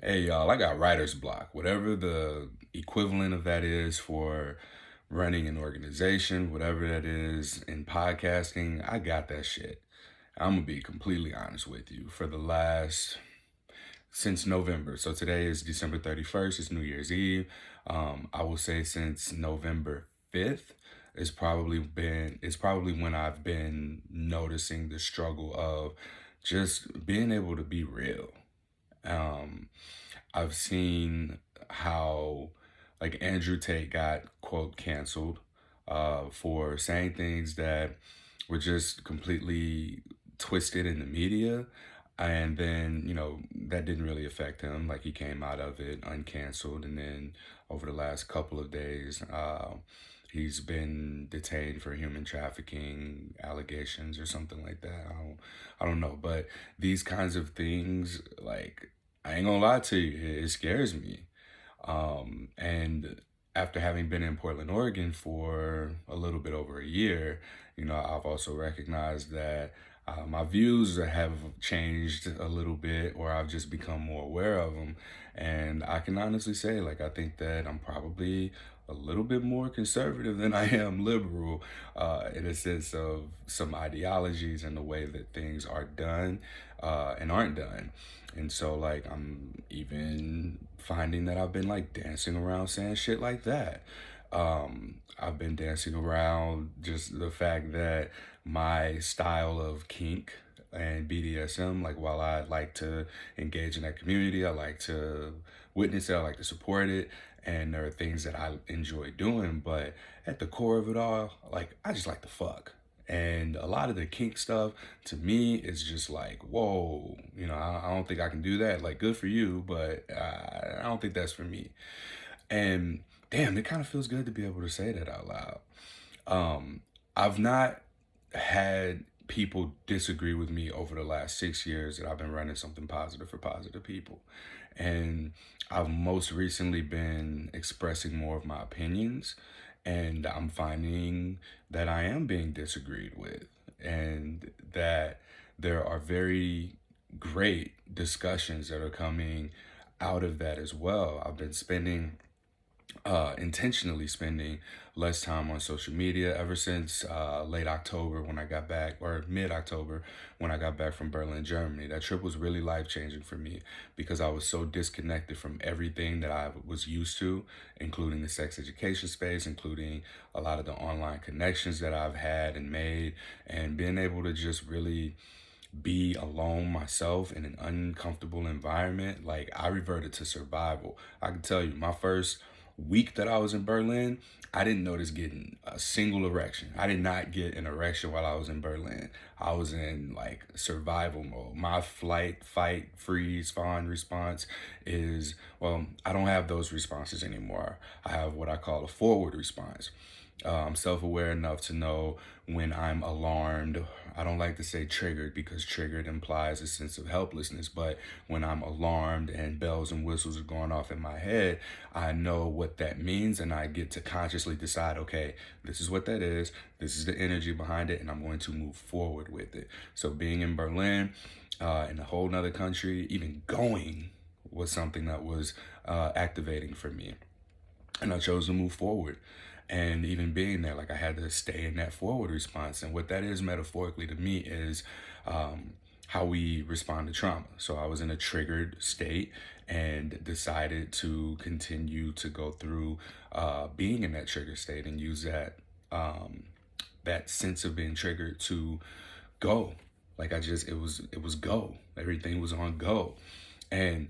Hey y'all, I got writer's block. Whatever the equivalent of that is for running an organization, whatever that is in podcasting, I got that shit. I'm gonna be completely honest with you. For the last since November, so today is December 31st, it's New Year's Eve. I will say since November 5th, it's probably when I've been noticing the struggle of just being able to be real. Um, I've seen how like Andrew Tate got quote canceled for saying things that were just completely twisted in the media. And then, that didn't really affect him. Like he came out of it uncanceled. And then over the last couple of days, he's been detained for human trafficking allegations or something like that. I don't know. But these kinds of things, like, I ain't gonna lie to you, it scares me. And after having been in Portland, Oregon for a little bit over a year, I've also recognized that my views have changed a little bit, or I've just become more aware of them. And I can honestly say, like, I think that I'm probably a little bit more conservative than I am liberal, in a sense of some ideologies and the way that things are done and aren't done. And so, like, I'm even finding that I've been like dancing around saying shit like that. I've been dancing around just the fact that my style of kink and BDSM, like, while I like to engage in that community, I like to witness it, I like to support it, and there are things that I enjoy doing, but at the core of it all, like, I just like to fuck. And a lot of the kink stuff to me is just like, whoa, I don't think I can do that. Like, good for you, but I don't think that's for me. And damn, it kind of feels good to be able to say that out loud. I've not had people disagree with me over the last 6 years that I've been running something positive for positive people. And I've most recently been expressing more of my opinions, and I'm finding that I am being disagreed with, and that there are very great discussions that are coming out of that as well. I've been intentionally spending less time on social media ever since late October when I got back, or mid October when I got back from Berlin, Germany. That trip was really life changing for me because I was so disconnected from everything that I was used to, including the sex education space, including a lot of the online connections that I've had and made, and being able to just really be alone myself in an uncomfortable environment. Like, I reverted to survival. I can tell you, my first week that I was in Berlin, I didn't notice getting a single erection. I did not get an erection while I was in Berlin. I was in like survival mode. My flight, fight, freeze, fawn response is, well, I don't have those responses anymore. I have what I call a forward response. I'm self-aware enough to know when I'm alarmed. I don't like to say triggered because triggered implies a sense of helplessness, but when I'm alarmed and bells and whistles are going off in my head, I know what that means, and I get to consciously decide, okay, this is what that is, this is the energy behind it, and I'm going to move forward with it. So being in Berlin, in a whole nother country, even going was something that was activating for me, and I chose to move forward. And even being there, like, I had to stay in that forward response. And what that is metaphorically to me is how we respond to trauma. So I was in a triggered state and decided to continue to go through being in that triggered state and use that sense of being triggered to go. Like, it was go. Everything was on go. And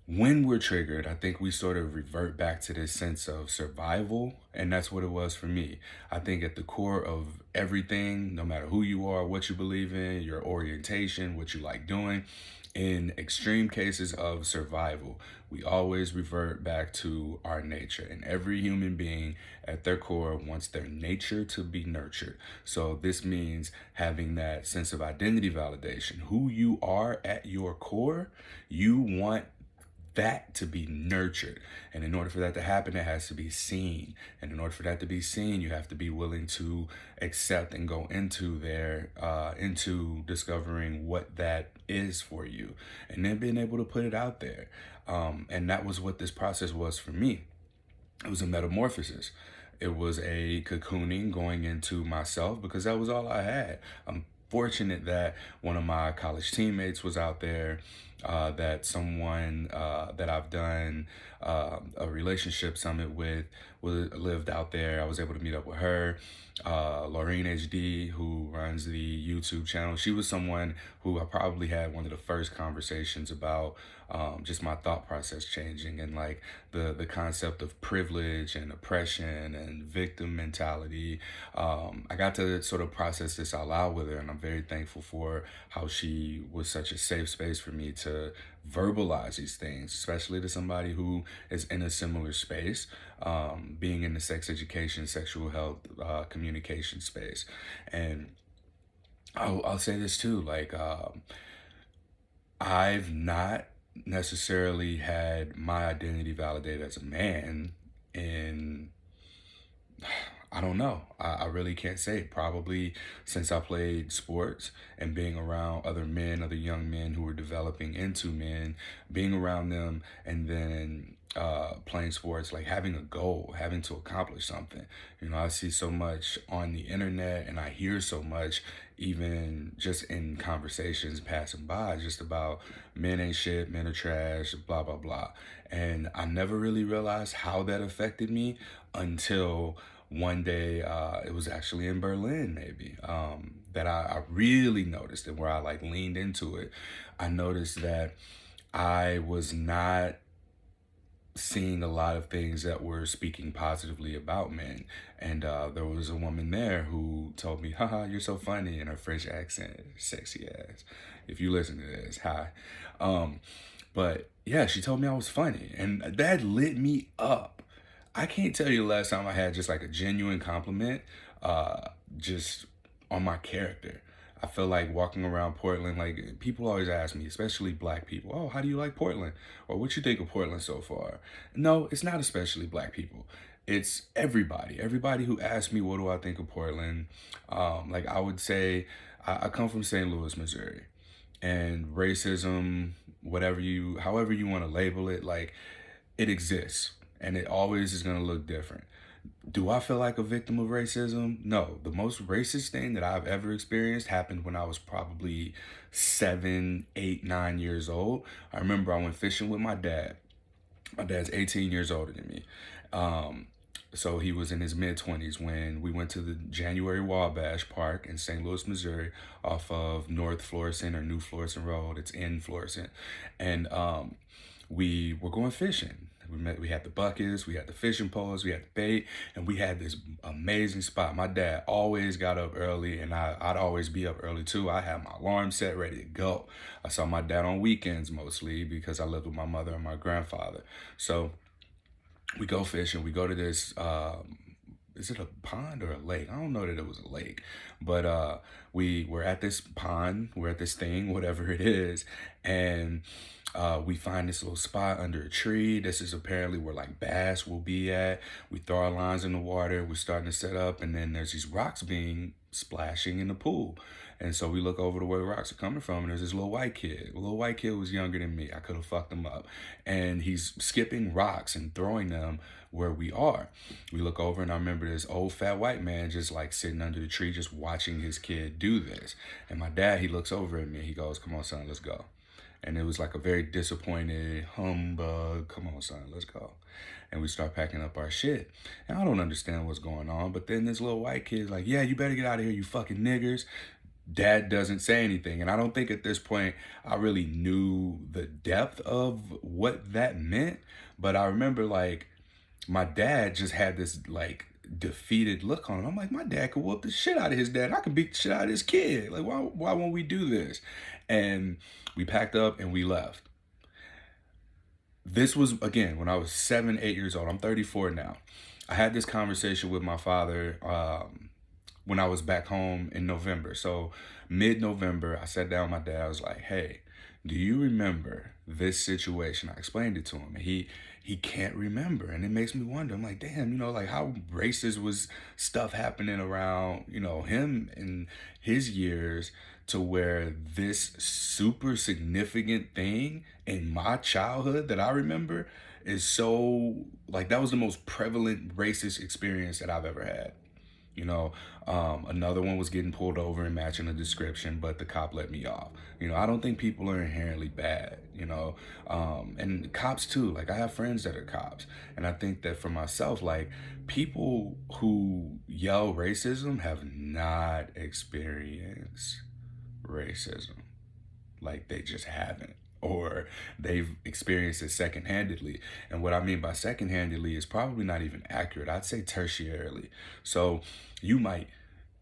when we're triggered, I think we sort of revert back to this sense of survival. And that's what it was for me. I think at the core of everything, no matter who you are, what you believe in, your orientation, what you like doing, in extreme cases of survival, we always revert back to our nature. And every human being at their core wants their nature to be nurtured. So this means having that sense of identity validation. Who you are at your core, you want that to be nurtured. And in order for that to happen, it has to be seen. And in order for that to be seen, you have to be willing to accept and go into into discovering what that is for you, and then being able to put it out there. And that was what this process was for me. It was a metamorphosis. It was a cocooning going into myself because that was all I had. I'm fortunate that one of my college teammates was out there, that someone that I've done a relationship summit with lived out there. I was able to meet up with her. Laureen HD, who runs the YouTube channel, she was someone who I probably had one of the first conversations about just my thought process changing, and like the concept of privilege and oppression and victim mentality. I got to sort of process this out loud with her, and I'm very thankful for how she was such a safe space for me to verbalize these things, especially to somebody who is in a similar space, being in the sex education, sexual health, communication space. And I'll say this too, like, I've not necessarily had my identity validated as a man in, I don't know. I really can't say. Probably since I played sports and being around other men, other young men who were developing into men, being around them, and then playing sports, like having a goal, having to accomplish something. You know, I see so much on the internet, and I hear so much even just in conversations passing by, just about men ain't shit, men are trash, blah, blah, blah. And I never really realized how that affected me until one day, it was actually in Berlin, maybe, that I really noticed it, where I like leaned into it. I noticed that I was not seeing a lot of things that were speaking positively about men. And there was a woman there who told me, haha, you're so funny, in her French accent, sexy ass. If you listen to this, hi. But yeah, she told me I was funny, and that lit me up. I can't tell you the last time I had just like a genuine compliment, just on my character. I feel like walking around Portland, like people always ask me, especially black people, oh, how do you like Portland? Or what you think of Portland so far? No, it's not especially black people. It's everybody. Everybody who asks me, what do I think of Portland? Like I would say, I come from St. Louis, Missouri, and racism, however you want to label it, like it exists, and it always is going to look different. Do I feel like a victim of racism? No. The most racist thing that I've ever experienced happened when I was probably 7, 8, 9 years old. I remember I went fishing with my dad. My dad's 18 years older than me. So he was in his mid-20s when we went to the January Wabash Park in St. Louis, Missouri, off of North Florissant or New Florissant Road. It's in Florissant. And we were going fishing. We had the buckets, we had the fishing poles, we had the bait, and we had this amazing spot. My dad always got up early, and I'd always be up early too. I had my alarm set ready to go. I saw my dad on weekends mostly because I lived with my mother and my grandfather. So we go fishing. We go to this, is it a pond or a lake? I don't know that it was a lake, but we were at this pond, we're at this thing, whatever it is, and we find this little spot under a tree. This is apparently where like bass will be at. We throw our lines in the water. We're starting to set up, and then there's these rocks being splashing in the pool. And so we look over to where the rocks are coming from, and there's this little white kid. The little white kid was younger than me. I could have fucked him up. And he's skipping rocks and throwing them where we are. We look over, and I remember this old fat white man just like sitting under the tree, just watching his kid do this. And my dad, he looks over at me. He goes, "Come on, son, let's go." And it was like a very disappointed humbug. "Come on, son, let's go." And we start packing up our shit. And I don't understand what's going on. But then this little white kid's like, "Yeah, you better get out of here, you fucking niggers." Dad doesn't say anything. And I don't think at this point I really knew the depth of what that meant. But I remember like my dad just had this like defeated look on him. I'm like, my dad could whoop the shit out of his dad. I could beat the shit out of his kid. Like, why won't we do this? And we packed up and we left. This was, again, when I was 7, 8 years old. I'm 34 now. I had this conversation with my father when I was back home in November. So mid-November, I sat down with my dad. I was like, hey, do you remember this situation? I explained it to him, and he can't remember, and it makes me wonder. I'm like, damn, like how racist was stuff happening around, him in his years, to where this super significant thing in my childhood that I remember is so, like, that was the most prevalent racist experience that I've ever had. You know, another one was getting pulled over and matching the description, but the cop let me off. I don't think people are inherently bad, and cops too. Like, I have friends that are cops. And I think that for myself, like, people who yell racism have not experienced racism. Like, they just haven't, or they've experienced it second-handedly. And what I mean by second-handedly is probably not even accurate. I'd say tertiarily. So you might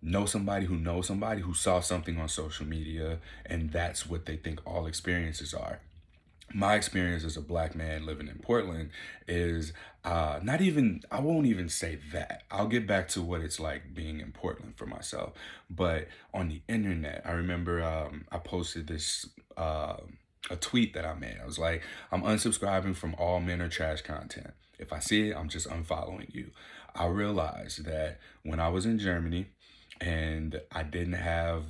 know somebody who knows somebody who saw something on social media, and that's what they think all experiences are. My experience as a black man living in Portland is not even, I won't even say that. I'll get back to what it's like being in Portland for myself. But on the internet, I remember I posted this, a tweet that I made. I was like, I'm unsubscribing from all men or trash content. If I see it, I'm just unfollowing you. I realized that when I was in Germany and I didn't have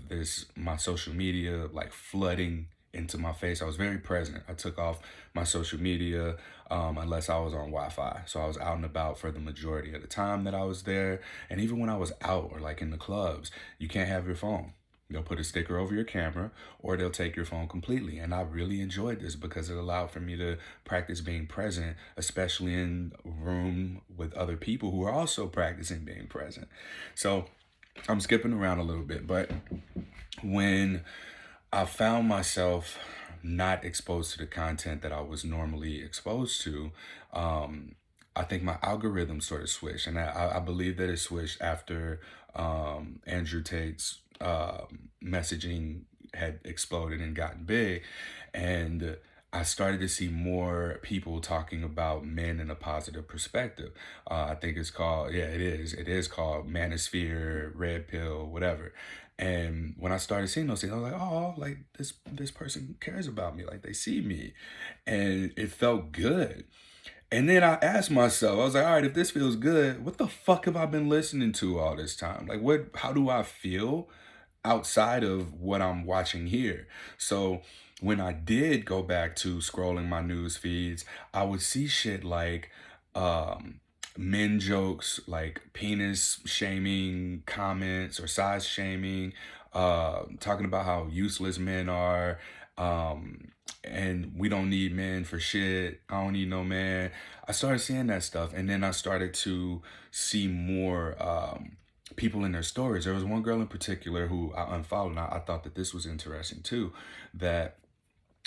my social media like flooding into my face. I was very present. I took off my social media unless I was on Wi-Fi. So I was out and about for the majority of the time that I was there. And even when I was out or like in the clubs, you can't have your phone. They'll put a sticker over your camera, or they'll take your phone completely. And I really enjoyed this because it allowed for me to practice being present, especially in a room with other people who are also practicing being present. So I'm skipping around a little bit, but when I found myself not exposed to the content that I was normally exposed to, I think my algorithm sort of switched. And I believe that it switched after Andrew Tate's messaging had exploded and gotten big. And I started to see more people talking about men in a positive perspective. I think it's called, yeah, it is. It is called Manosphere, Red Pill, whatever. And when I started seeing those things, I was like, oh, like this person cares about me, like they see me, and it felt good. And then I asked myself, I was like, all right, if this feels good, what the fuck have I been listening to all this time? Like, how do I feel outside of what I'm watching here? So when I did go back to scrolling my news feeds, I would see shit like men jokes, like penis shaming comments or size shaming, talking about how useless men are, and we don't need men for shit. I don't need no man. I started seeing that stuff, and then I started to see more people in their stories. There was one girl in particular who I unfollowed, and I thought that this was interesting too, that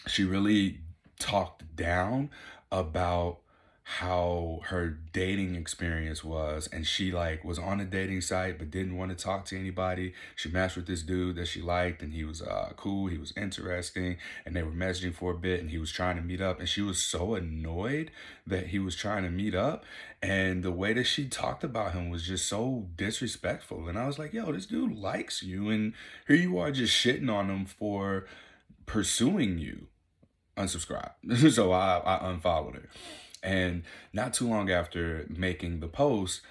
she really talked down about how her dating experience was, and she like was on a dating site but didn't want to talk to anybody. She matched with this dude that she liked, and he was cool, he was interesting, and they were messaging for a bit, and he was trying to meet up, and she was so annoyed that he was trying to meet up, and the way that she talked about him was just so disrespectful. And I was like, yo, this dude likes you, and here you are just shitting on him for pursuing you. Unsubscribe. So I unfollowed her. And not too long after making the post,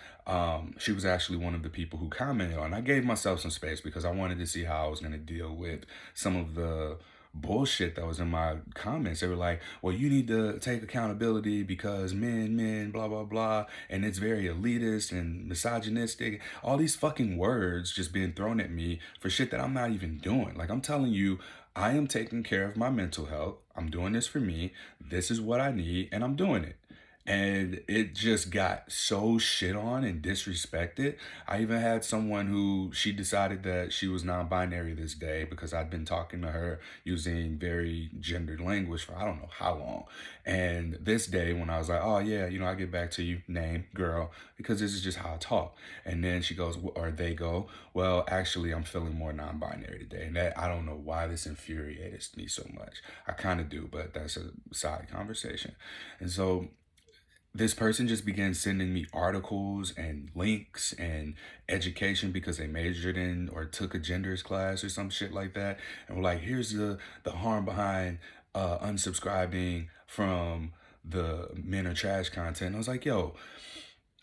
she was actually one of the people who commented on. I gave myself some space because I wanted to see how I was going to deal with some of the bullshit that was in my comments. They were like, well, you need to take accountability because men, blah, blah, blah. And it's very elitist and misogynistic. All these fucking words just being thrown at me for shit that I'm not even doing. Like, I'm telling you, I am taking care of my mental health. I'm doing this for me. This is what I need, and I'm doing it. And it just got so shit on and disrespected. I even had someone who, she decided that she was non-binary this day because I'd been talking to her using very gendered language for I don't know how long. And this day when I was like, oh yeah, I get back to you, name, girl, because this is just how I talk. And then she goes, or they go, well, actually I'm feeling more non-binary today. And that, I don't know why this infuriates me so much. I kind of do, but that's a side conversation. And so this person just began sending me articles and links and education because they majored in or took a genders class or some shit like that. And we're like, here's the harm behind unsubscribing from the men are trash content. I was like, yo,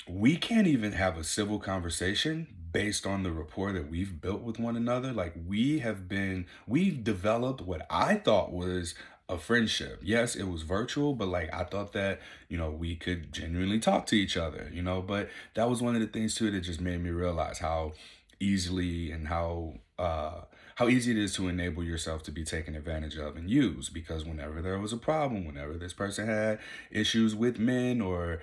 we can't even have a civil conversation based on the rapport that we've built with one another. Like we've developed what I thought was a friendship. Yes, it was virtual, but like I thought that, we could genuinely talk to each other, but that was one of the things too that just made me realize how easily and how easy it is to enable yourself to be taken advantage of and used, because whenever there was a problem, whenever this person had issues with men or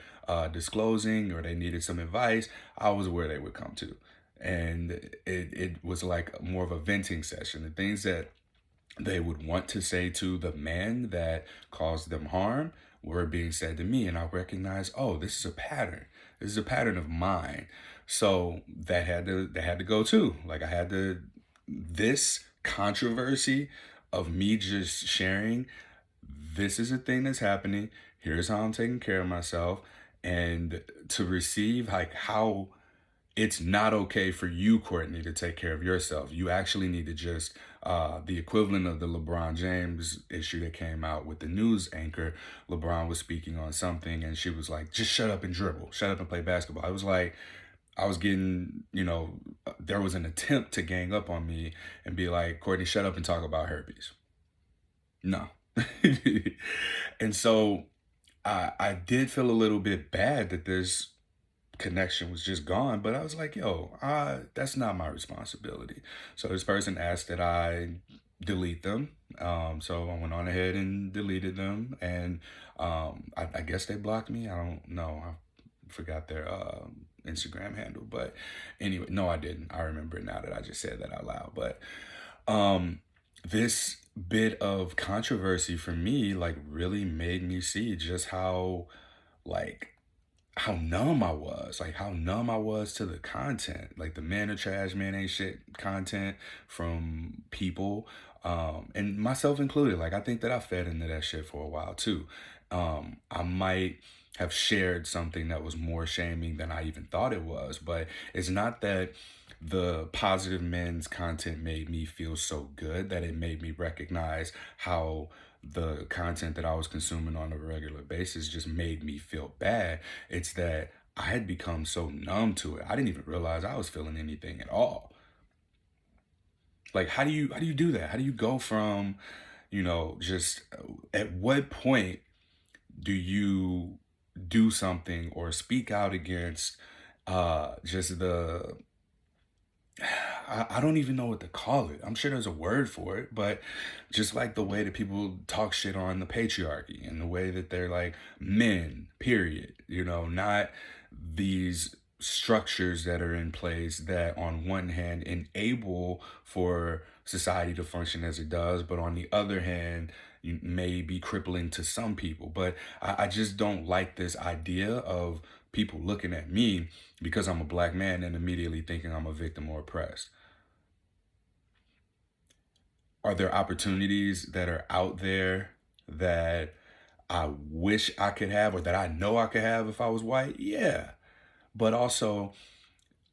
disclosing, or they needed some advice, I was where they would come to. And it was like more of a venting session. The things that they would want to say to the man that caused them harm were being said to me. And I recognized, oh, this is a pattern. This is a pattern of mine. So that had to go too. Like I had to, this controversy of me just sharing, this is a thing that's happening. Here's how I'm taking care of myself. And to receive like how it's not okay for you, Courtney, to take care of yourself. You actually need to just, the equivalent of the LeBron James issue that came out with the news anchor. LeBron was speaking on something and she was like, just shut up and dribble, shut up and play basketball. I was like, I was getting, there was an attempt to gang up on me and be like, Courtney, shut up and talk about herpes. No. And so I did feel a little bit bad that this connection was just gone, but I was like, yo, that's not my responsibility. So this person asked that I delete them. So I went on ahead and deleted them, and I guess they blocked me. I don't know. I forgot their Instagram handle, but anyway, no, I didn't. I remember it now that I just said that out loud. But this bit of controversy for me, like, really made me see just like, how numb I was, like how numb I was to the content, like the man are trash, man ain't shit content from people, and myself included. Like I think that I fed into that shit for a while too. I might have shared something that was more shaming than I even thought it was, but it's not that the positive men's content made me feel so good that it made me recognize how the content that I was consuming on a regular basis just made me feel bad. It's that I had become so numb to it. I didn't even realize I was feeling anything at all. Like how do you do that? How do you go from, just at what point do you do something or speak out against just the I don't even know what to call it. I'm sure there's a word for it, but just like the way that people talk shit on the patriarchy and the way that they're like men, period, not these structures that are in place that on one hand enable for society to function as it does, but on the other hand, you may be crippling to some people. But I just don't like this idea of people looking at me because I'm a black man and immediately thinking I'm a victim or oppressed. Are there opportunities that are out there that I wish I could have, or that I know I could have if I was white? Yeah. But also,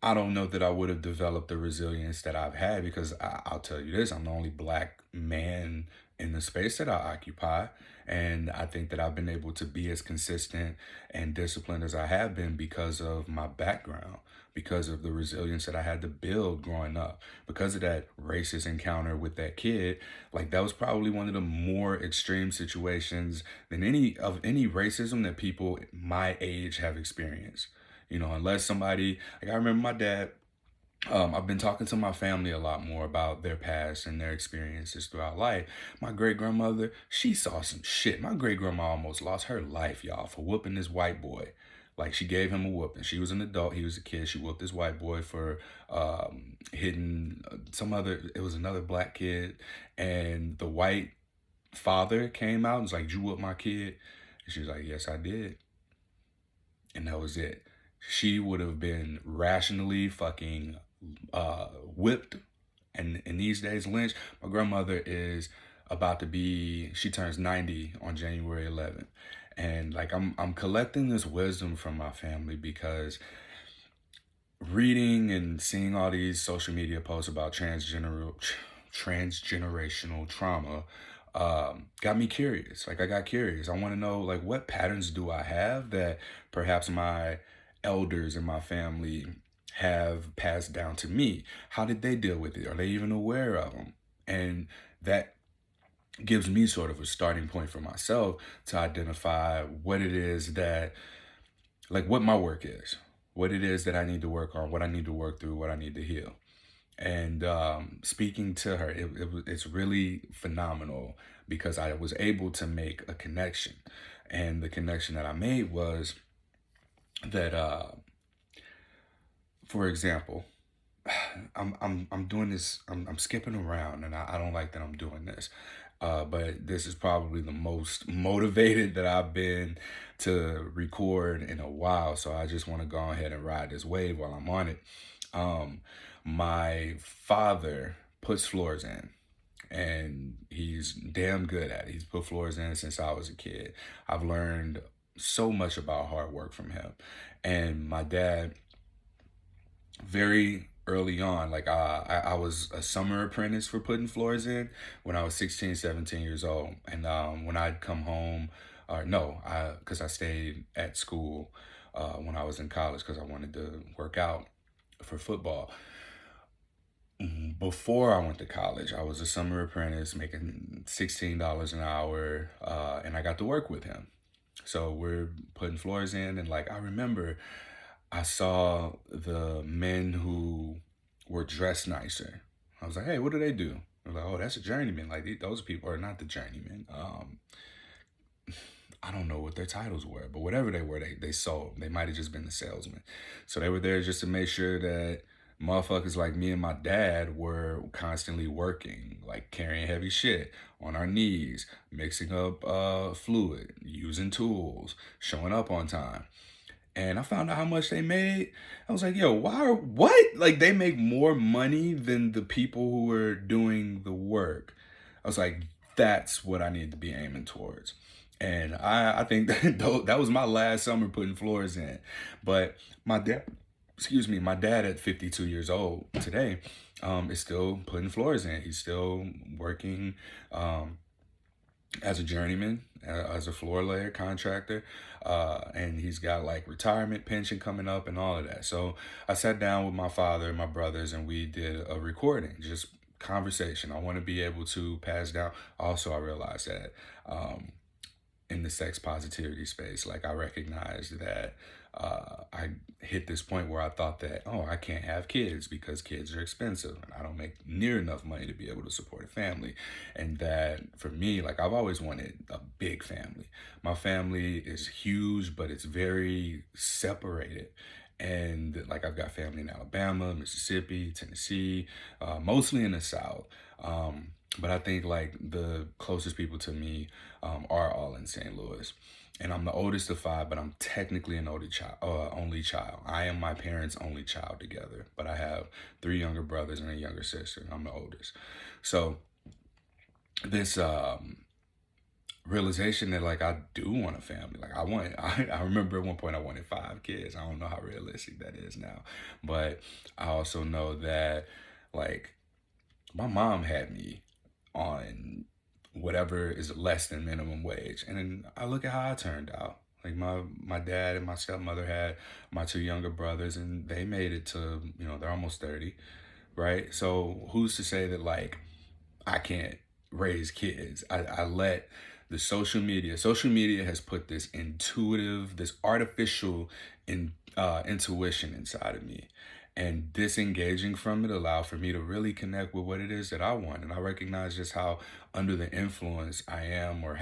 I don't know that I would have developed the resilience that I've had, because I'll tell you this, I'm the only black man in the space that I occupy. And I think that I've been able to be as consistent and disciplined as I have been because of my background, because of the resilience that I had to build growing up, because of that racist encounter with that kid. Like that was probably one of the more extreme situations than any racism that people my age have experienced. Unless somebody, like I remember my dad, I've been talking to my family a lot more about their past and their experiences throughout life. My great grandmother, she saw some shit. My great grandma almost lost her life, y'all, for whooping this white boy. Like she gave him a whooping. She was an adult, he was a kid. She whooped this white boy for hitting it was another black kid. And the white father came out and was like, "Did you whoop my kid?" And she was like, "Yes, I did." And that was it. She would have been rationally fucking whipped and in these days lynched. My grandmother is she turns 90 on January 11th. And like I'm collecting this wisdom from my family, because reading and seeing all these social media posts about transgenerational trauma, got me curious. Like I got curious. I want to know like what patterns do I have that perhaps my elders in my family have passed down to me? How did they deal with it? Are they even aware of them? And that gives me sort of a starting point for myself to identify what it is that, like, what my work is, what it is that I need to work on, what I need to work through, what I need to heal. And speaking to her, it's really phenomenal because I was able to make a connection. And the connection that I made was that, for example, I'm doing this. I'm skipping around, and I don't like that I'm doing this. But this is probably the most motivated that I've been to record in a while. So I just want to go ahead and ride this wave while I'm on it. Um, my father puts floors in, and he's damn good at it. He's put floors in since I was a kid. I've learned so much about hard work from him, and my dad very early on, like I was a summer apprentice for putting floors in when I was 16, 17 years old. And when I'd come home, or no, because I stayed at school when I was in college because I wanted to work out for football. Before I went to college, I was a summer apprentice making $16 an hour, and I got to work with him. So we're putting floors in, and like I remember I saw the men who were dressed nicer. I was like, hey, what do they do? I was like, oh, that's a journeyman. Like those people are not the journeymen. I don't know what their titles were, but whatever they were, they sold. They might have just been the salesman. So they were there just to make sure that motherfuckers like me and my dad were constantly working, like carrying heavy shit on our knees, mixing up fluid, using tools, showing up on time. And I found out how much they made. I was like, yo, what? Like, they make more money than the people who were doing the work. I was like, that's what I need to be aiming towards. And I think that was my last summer putting floors in. But my dad, excuse me, my dad at 52 years old today is still putting floors in. He's still working as a journeyman, as a floor layer contractor, and he's got like retirement pension coming up and all of that. So I sat down with my father and my brothers, and we did a recording, just conversation. I want to be able to pass down. Also, I realized that in the sex positivity space, like I recognized that I hit this point where I thought that, oh, I can't have kids because kids are expensive and I don't make near enough money to be able to support a family. And that for me, like I've always wanted a big family. My family is huge, but it's very separated. And like I've got family in Alabama, Mississippi, Tennessee, mostly in the South. But I think like the closest people to me are all in St. Louis. And I'm the oldest of five, but I'm technically an only child. I am my parents' only child together, but I have three younger brothers and a younger sister. I'm the oldest. So this realization that like I do want a family. Like I remember at one point I wanted 5 kids. I don't know how realistic that is now, but I also know that like my mom had me on whatever is less than minimum wage. And then I look at how I turned out. Like my dad and my stepmother had my two younger brothers and they made it to, they're almost 30, right? So who's to say that like I can't raise kids? I let the social media has put this this artificial intuition inside of me. And disengaging from it allowed for me to really connect with what it is that I want. And I recognize just how under the influence I am or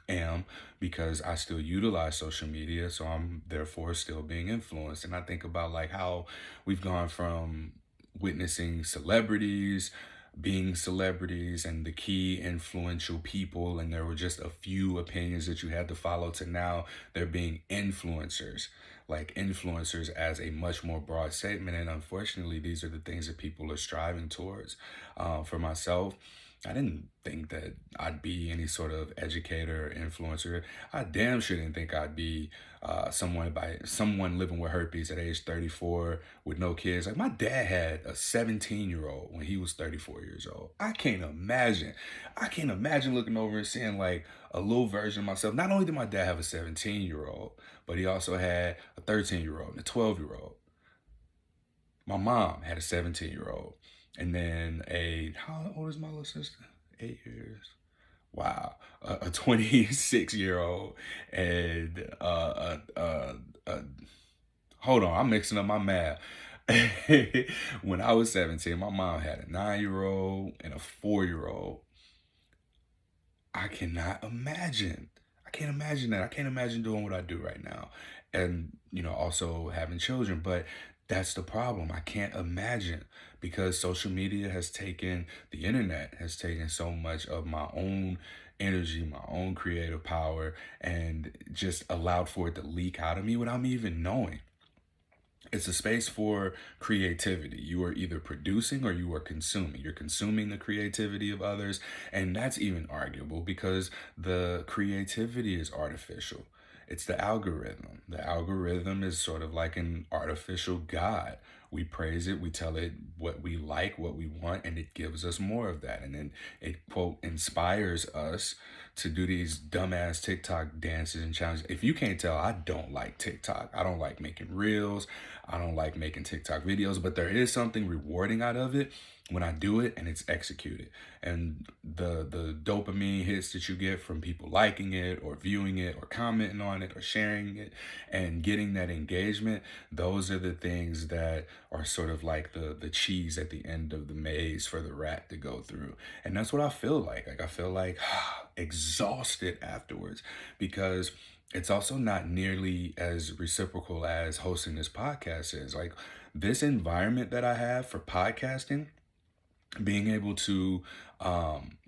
am because I still utilize social media. So I'm therefore still being influenced. And I think about like how we've gone from witnessing celebrities being celebrities and the key influential people, and there were just a few opinions that you had to follow, to now they're being influencers, like influencers as a much more broad statement. And unfortunately, these are the things that people are striving towards. For myself, I didn't think that I'd be any sort of educator or influencer. I damn sure didn't think I'd be someone living with herpes at age 34 with no kids. Like my dad had a 17-year-old when he was 34 years old. I can't imagine. I can't imagine looking over and seeing like a little version of myself. Not only did my dad have a 17-year-old, but he also had a 13-year-old and a 12-year-old. My mom had a 17-year-old. And then how old is my little sister? 8 years. Wow. A 26-year-old and hold on, I'm mixing up my math. When I was 17, my mom had a 9-year-old and a 4-year-old. I cannot imagine. I can't imagine that. I can't imagine doing what I do right now. And, also having children. But that's the problem. I can't imagine because social media the internet has taken so much of my own energy, my own creative power, and just allowed for it to leak out of me without me even knowing. It's a space for creativity. You are either producing or you are consuming. You're consuming the creativity of others, and that's even arguable because the creativity is artificial. It's the algorithm. The algorithm is sort of like an artificial God. We praise it, we tell it what we like, what we want, and it gives us more of that. And then it, quote, inspires us to do these dumbass TikTok dances and challenges. If you can't tell, I don't like TikTok. I don't like making reels. I don't like making TikTok videos, but there is something rewarding out of it when I do it and it's executed. And the dopamine hits that you get from people liking it or viewing it or commenting on it or sharing it and getting that engagement, those are the things that are sort of like the cheese at the end of the maze for the rat to go through. And that's what I feel like. Like I feel like exhausted afterwards because it's also not nearly as reciprocal as hosting this podcast is. Like this environment that I have for podcasting, being able to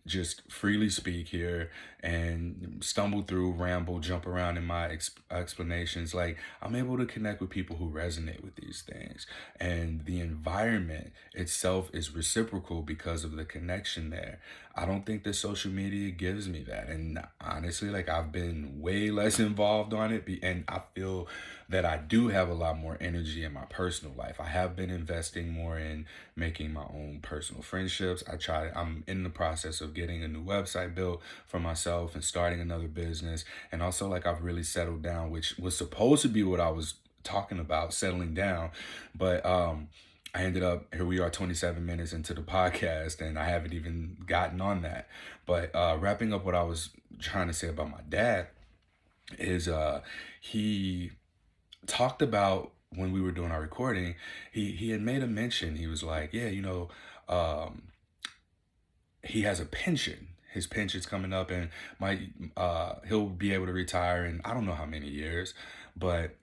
just freely speak here and stumble through, ramble, jump around in my explanations. Like I'm able to connect with people who resonate with these things. And the environment itself is reciprocal because of the connection there. I don't think that social media gives me that. And honestly, like I've been way less involved on it. And I feel that I do have a lot more energy in my personal life. I have been investing more in making my own personal friendships. I'm in the process of getting a new website built for myself and starting another business. And also like I've really settled down, which was supposed to be what I was talking about, settling down. But I ended up, here we are 27 minutes into the podcast and I haven't even gotten on that. But wrapping up what I was trying to say about my dad is he talked about when we were doing our recording, he had made a mention. He was like, yeah, he has a pension. His pension's coming up and he'll be able to retire in I don't know how many years, but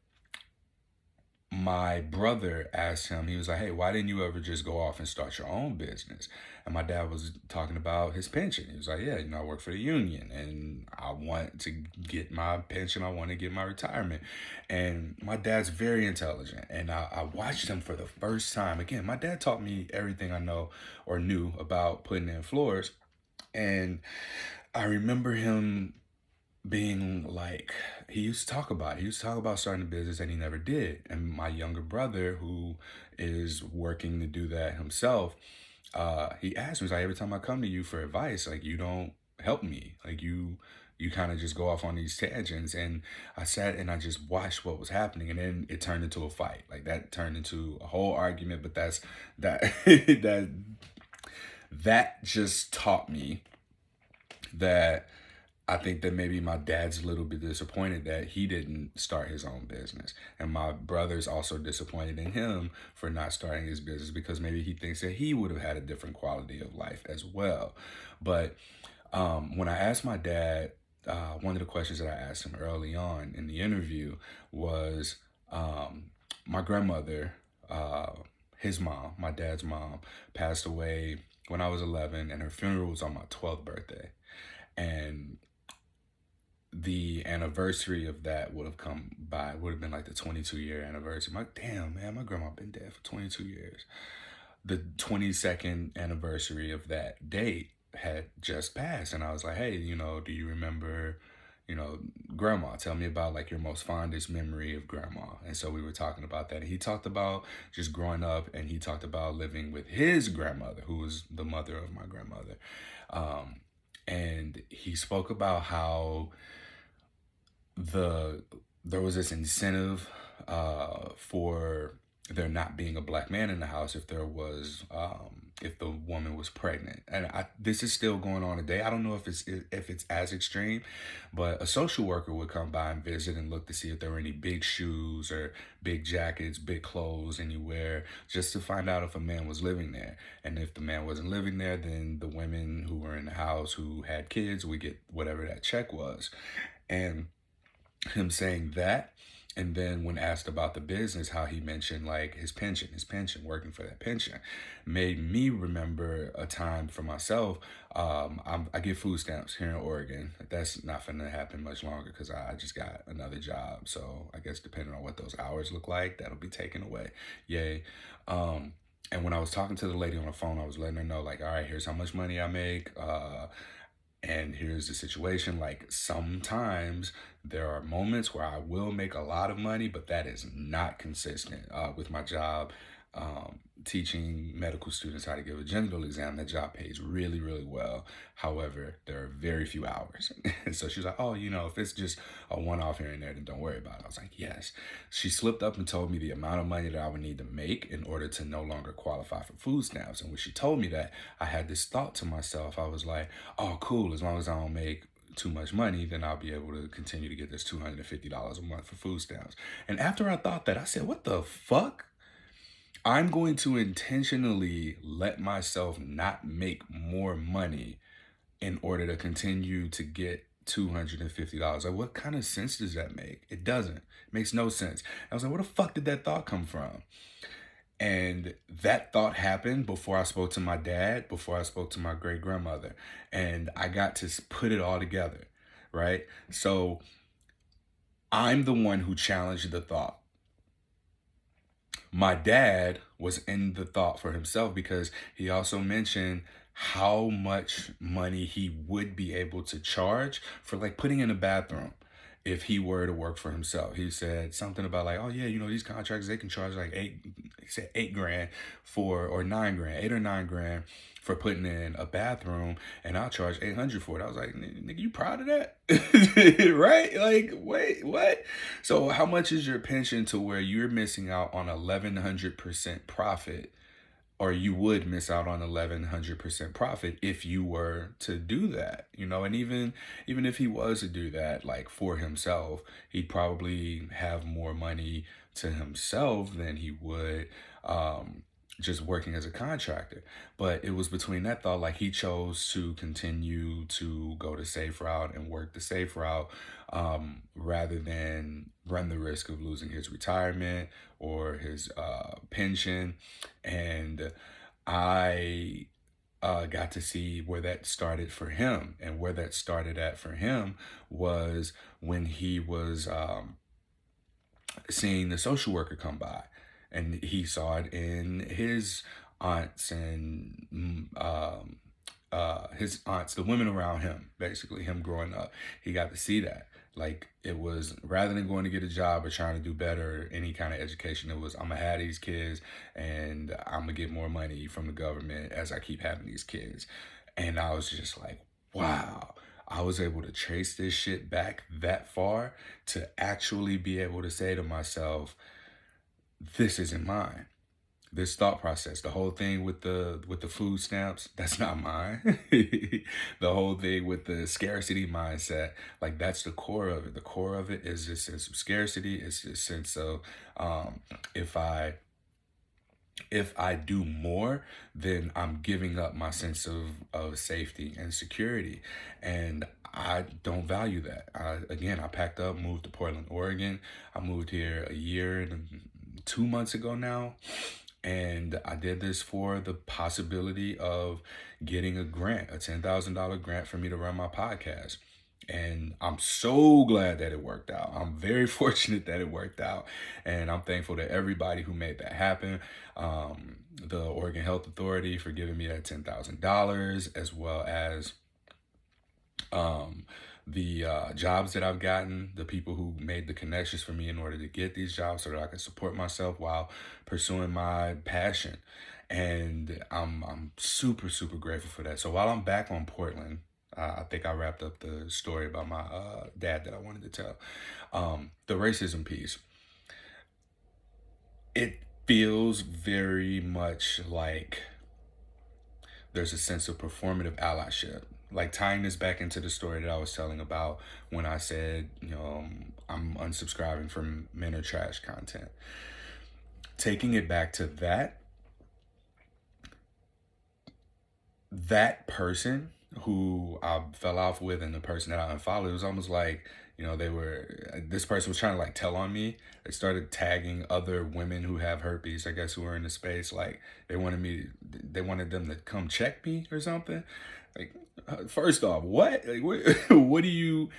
my brother asked him, he was like, hey, why didn't you ever just go off and start your own business? And my dad was talking about his pension. He was like, yeah, I work for the union and I want to get my pension. I want to get my retirement. And my dad's very intelligent. And I watched him for the first time. Again, my dad taught me everything I know or knew about putting in floors. And I remember him being like, he used to talk about starting a business and he never did. And my younger brother, who is working to do that himself, he asked me, he's like, every time I come to you for advice, like you don't help me. Like you kind of just go off on these tangents. And I sat and I just watched what was happening. And then it turned into a fight. Like that turned into a whole argument. But that that just taught me that I think that maybe my dad's a little bit disappointed that he didn't start his own business. And my brother's also disappointed in him for not starting his business because maybe he thinks that he would have had a different quality of life as well. But when I asked my dad, one of the questions that I asked him early on in the interview was my grandmother, his mom, my dad's mom, passed away when I was 11 and her funeral was on my 12th birthday. And the anniversary of that would have been like the 22-year anniversary. My grandma been dead for 22 years. The 22nd anniversary of that date had just passed, and I was like, hey, do you remember, you know, grandma? Tell me about like your most fondest memory of grandma. And so we were talking about that. And he talked about just growing up, and he talked about living with his grandmother, who was the mother of my grandmother. Um, and he spoke about how the there was this incentive for there not being a black man in the house if the woman was pregnant. And this is still going on today. I don't know if it's as extreme, but a social worker would come by and visit and look to see if there were any big shoes or big jackets, big clothes anywhere, just to find out if a man was living there. And if the man wasn't living there, then the women who were in the house who had kids would get whatever that check was. And him saying that, and then when asked about the business, how he mentioned like his pension, working for that pension, made me remember a time for myself. I get food stamps here in Oregon. That's not going to happen much longer because I just got another job. So I guess depending on what those hours look like, that'll be taken away. Yay. And when I was talking to the lady on the phone, I was letting her know, like, all right, here's how much money I make. And here's the situation. Like, sometimes there are moments where I will make a lot of money, but that is not consistent. With my job, teaching medical students how to give a genital exam, that job pays really, really well. However, there are very few hours. And so she's like, oh, if it's just a one-off here and there, then don't worry about it. I was like, yes. She slipped up and told me the amount of money that I would need to make in order to no longer qualify for food stamps. And when she told me that, I had this thought to myself. I was like, oh, cool. As long as I don't make too much money, then I'll be able to continue to get this $250 a month for food stamps. And after I thought that, I said, what the fuck? I'm going to intentionally let myself not make more money in order to continue to get $250. Like, what kind of sense does that make? It doesn't. It makes no sense. I was like, where the fuck did that thought come from? And that thought happened before I spoke to my dad, before I spoke to my great grandmother. And I got to put it all together, right? So I'm the one who challenged the thought. My dad was in the thought for himself because he also mentioned how much money he would be able to charge for like putting in a bathroom if he were to work for himself. He said something about like, oh yeah, these contractors, they can charge like $8,000 or $9,000, $8 or $9,000 for putting in a bathroom, and I'll charge $800 for it. I was like, nigga, you proud of that? Right? Like, wait, what? So how much is your pension to where you're missing out on 1,100% profit? Or you would miss out on 1,100% profit if you were to do that, and even if he was to do that, like for himself, he'd probably have more money to himself than he would just working as a contractor. But it was between that thought, like he chose to continue to go the safe route and work the safe route, rather than run the risk of losing his retirement or his pension. And I got to see where that started for him. And where that started at for him was when he was seeing the social worker come by. And he saw it in his aunts and the women around him, basically him growing up. He got to see that. Like, it was, rather than going to get a job or trying to do better, or any kind of education, it was, I'm gonna have these kids and I'm gonna get more money from the government as I keep having these kids. And I was just like, wow, I was able to trace this shit back that far to actually be able to say to myself, this isn't mine. This thought process, the whole thing with the food stamps, that's not mine. The whole thing with the scarcity mindset, like, that's the core of it. The core of it is this sense of scarcity. It's this sense of if I do more, then I'm giving up my sense of safety and security. And I don't value that. I packed up, moved to Portland, Oregon. I moved here a year and 2 months ago now. And I did this for the possibility of getting a grant, a $10,000 grant for me to run my podcast. And I'm so glad that it worked out. I'm very fortunate that it worked out. And I'm thankful to everybody who made that happen. The Oregon Health Authority for giving me that $10,000, as well as um, the jobs that I've gotten, the people who made the connections for me in order to get these jobs so that I can support myself while pursuing my passion. And I'm super, super grateful for that. So while I'm back on Portland, I think I wrapped up the story about my dad that I wanted to tell. The racism piece. It feels very much like there's a sense of performative allyship. Like tying this back into the story that I was telling about when I said, I'm unsubscribing from men or trash content. Taking it back to that person who I fell off with and the person that I unfollowed, it was almost like, this person was trying to like tell on me. They started tagging other women who have herpes, I guess, who were in the space. Like they wanted them to come check me or something. Like, first off, what? Like, what do you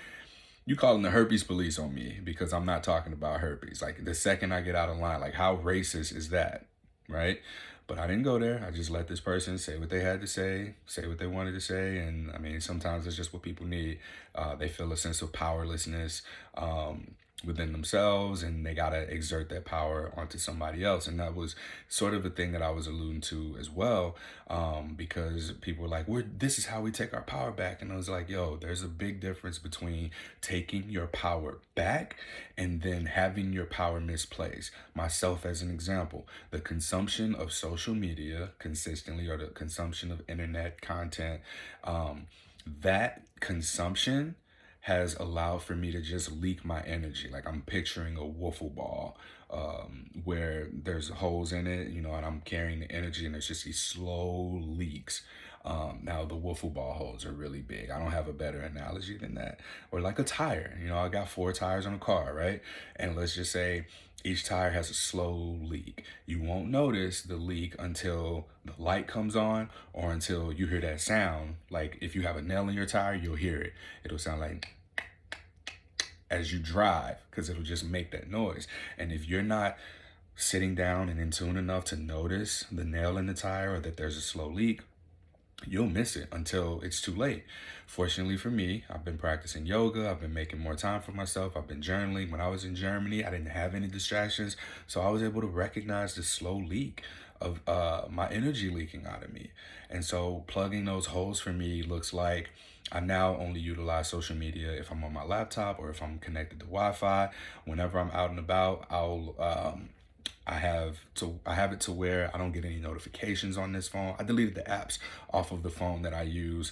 calling the herpes police on me because I'm not talking about herpes? Like the second I get out of line, like how racist is that, right? But I didn't go there. I just let this person say what they had to say what they wanted to say. And I mean, sometimes it's just what people need. They feel a sense of powerlessness within themselves, and they got to exert that power onto somebody else. And that was sort of the thing that I was alluding to as well, because people were like, this is how we take our power back. And I was like, yo, there's a big difference between taking your power back and then having your power misplaced. Myself as an example, the consumption of social media consistently, or the consumption of internet content, that consumption has allowed for me to just leak my energy. Like I'm picturing a wiffle ball where there's holes in it, and I'm carrying the energy and there's just these slow leaks. Now the wiffle ball holes are really big. I don't have a better analogy than that. Or like a tire, I got 4 tires on a car, right? And let's just say each tire has a slow leak. You won't notice the leak until the light comes on or until you hear that sound. Like if you have a nail in your tire, you'll hear it. It'll sound like as you drive, because it'll just make that noise. And if you're not sitting down and in tune enough to notice the nail in the tire or that there's a slow leak, you'll miss it until it's too late. Fortunately for me, I've been practicing yoga. I've been making more time for myself. I've been journaling. When I was in Germany, I didn't have any distractions. So I was able to recognize the slow leak of my energy leaking out of me. And so plugging those holes for me looks like I now only utilize social media if I'm on my laptop or if I'm connected to Wi-Fi. Whenever I'm out and about, I have it to where I don't get any notifications on this phone. I deleted the apps off of the phone that I use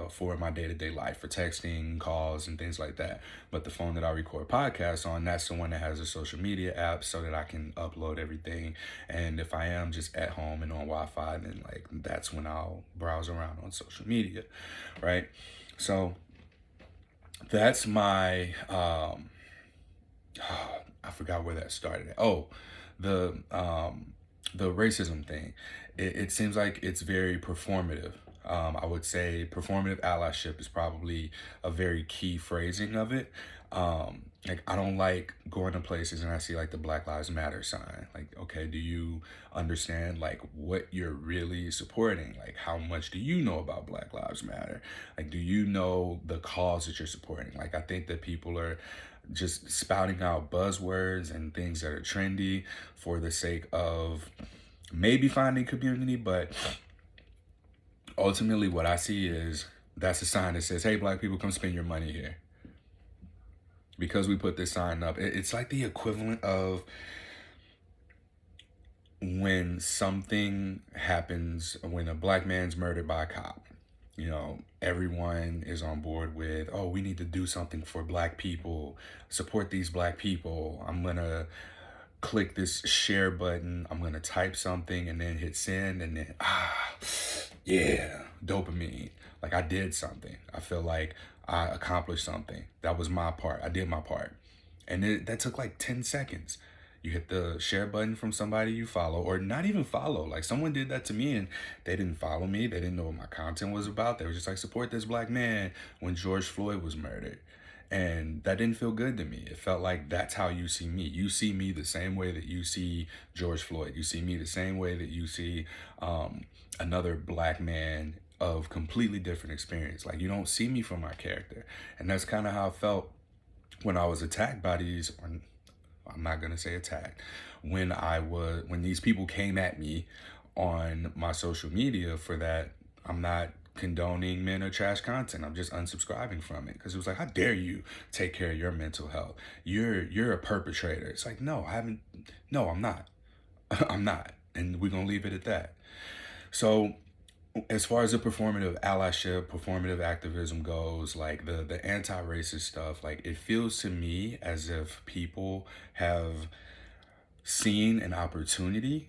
for my day-to-day life, for texting, calls, and things like that. But the phone that I record podcasts on, that's the one that has a social media app so that I can upload everything. And if I am just at home and on Wi-Fi, then like that's when I'll browse around on social media, right? So that's my I forgot where that started at. Oh, the racism thing. It seems like it's very performative. I would say performative allyship is probably a very key phrasing of it. Like I don't like going to places and I see like the Black Lives Matter sign. Like, okay, do you understand like what you're really supporting? Like, how much do you know about Black Lives Matter? Like, do you know the cause that you're supporting? Like, I think that people are just spouting out buzzwords and things that are trendy for the sake of maybe finding community, but ultimately what I see is that's a sign that says, hey, Black people, come spend your money here. Because we put this sign up, it's like the equivalent of when something happens, when a Black man's murdered by a cop. Everyone is on board with, oh, we need to do something for Black people, support these Black people. I'm going to click this share button. I'm going to type something and then hit send and then, yeah, dopamine. Like I did something. I feel like I accomplished something. That was my part. I did my part. And that took like 10 seconds. You hit the share button from somebody you follow, or not even follow. Like, someone did that to me and they didn't follow me. They didn't know what my content was about. They were just like, support this black man when George Floyd was murdered. And that didn't feel good to me. It felt like that's how you see me. You see me the same way that you see George Floyd. You see me the same way that you see another black man of completely different experience. Like, you don't see me for my character. And that's kind of how I felt when I was attacked by these, or I'm not gonna say attacked, when these people came at me on my social media for that. I'm not condoning men or trash content. I'm just unsubscribing from it because it was like, how dare you take care of your mental health? You're a perpetrator. It's like, no, I haven't. No, I'm not. I'm not, and we're gonna leave it at that. So, as far as the performative allyship, performative activism goes, like the anti-racist stuff, like, it feels to me as if people have seen an opportunity